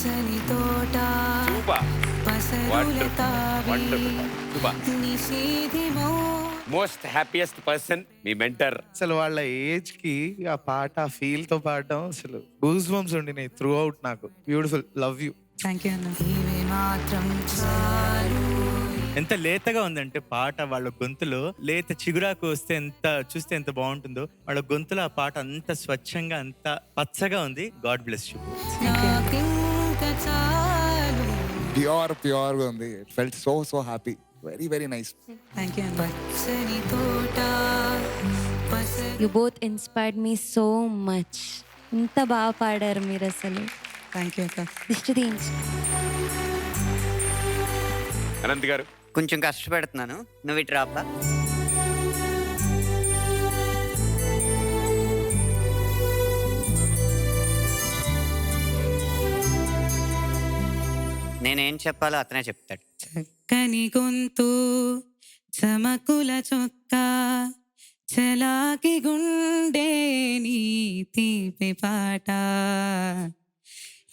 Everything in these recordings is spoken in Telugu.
పచ్చని తోట సూపర్ పసరుల తావి సూపర్ నిషేధిమో మోస్ట్ హ్యాపీయెస్ట్ పర్సన్ మీ మెంటర్. అసలు వాళ్ళ ఏజ్ కి ఆ పాట ఆ ఫీల్ తో పాడడం అసలు గూస్ బంప్స్ ఉండినాయి త్రూ అవుట్. నాకు beautiful, love you. Thank you అన్న. ఇవి మాత్రం చాలు. ఎంత లేతగా ఉందంటే పాట, వాళ్ళ గొంతులో లేత చిగురాకు వస్తే ఎంత చూస్తే ఎంత బాగుంటుందో, వాళ్ళ గొంతులో ఆ పాట అంత స్వచ్ఛంగా అంత పచ్చగా ఉంది. God bless you. నాకింక చాలు. ప్యూర్ గా ఉంది. It felt so happy. Very nice. Thank you అన్న. పచ్చని తోట పసరు. You both inspired me so much. ఇంత బాగా పాడారు మీరు అసలు. థ్యాంక్ యూ అక్క. దిష్టి తీయించు. అనంత్ గారు కొంచెం కష్టపెడుతున్నాను, నువ్వు ఇటు రాబ్బా. నేనేం చెప్పాలో అతనే చెప్తాడు. చక్కని గొంతు చమకుల చొక్క చలాకి గుండె నీ తీపి పాట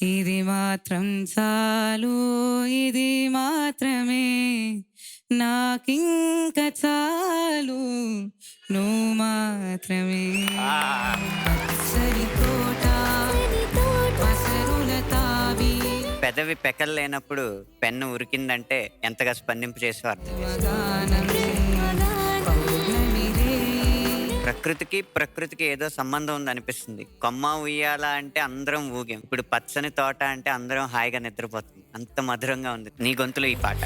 ఇది మాత్రం చాలు, ఇది మాత్రమే నాకింక చాలు, నువ్వు మాత్రమే. పచ్చని తోట పసరుల తావి పెదవి పెకలు లేనప్పుడు పెన్ను ఉరికిందంటే ఎంతగా స్పందింపు చేసో అర్థం. ప్రకృతికి ఏదో సంబంధం ఉంది అనిపిస్తుంది. కొమ్మ ఉయ్యాల అంటే అందరం ఊగాం, ఇప్పుడు పచ్చని తోట అంటే అందరం హాయిగా నిద్రపోతుంది. అంత మధురంగా ఉంది నీ గొంతులో ఈ పాట.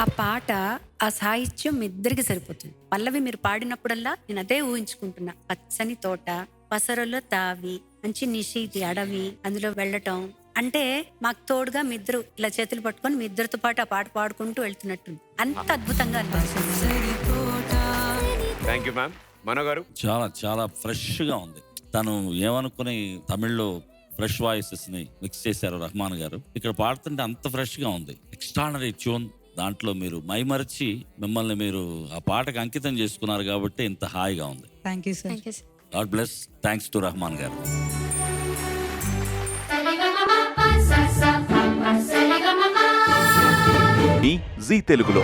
ఆ పాట, ఆ సాహిత్యం మీ ఇద్దరికి సరిపోతుంది. పల్లవి మీరు పాడినప్పుడల్లా నేను అదే ఊహించుకుంటున్నా. పచ్చని తోట పసరులో తావి, మంచి నిశీతి అడవి, అందులో వెళ్ళటం అంటే మాకు తోడుగా మీ ఇద్దరు ఇలా చేతులు పట్టుకొని మీ ఇద్దరితో పాటు ఆ పాట పాడుకుంటూ వెళ్తున్నట్టుంది. అంత అద్భుతంగా అనిపిస్తుంది. Thank you ma'am. మనో గారు చాలా ఫ్రెష్గా ఉంది. తను ఏమనుకుని తమిళ్లో ఫ్రెష్ వాయిసెస్ ని మిక్స్ చేశారు రహమాన్ గారు. ఇక్కడ పాడుతుంటే అంత ఫ్రెష్గా ఉంది. Extraordinary tune. దాంట్లో మీరు మైమరిచి మిమ్మల్ని మీరు ఆ పాటకు అంకితం చేసుకున్నారు కాబట్టి ఇంత హాయిగా ఉంది. Thank you sir. God bless. Thanks to Rahman గారు. జీ తెలుగులో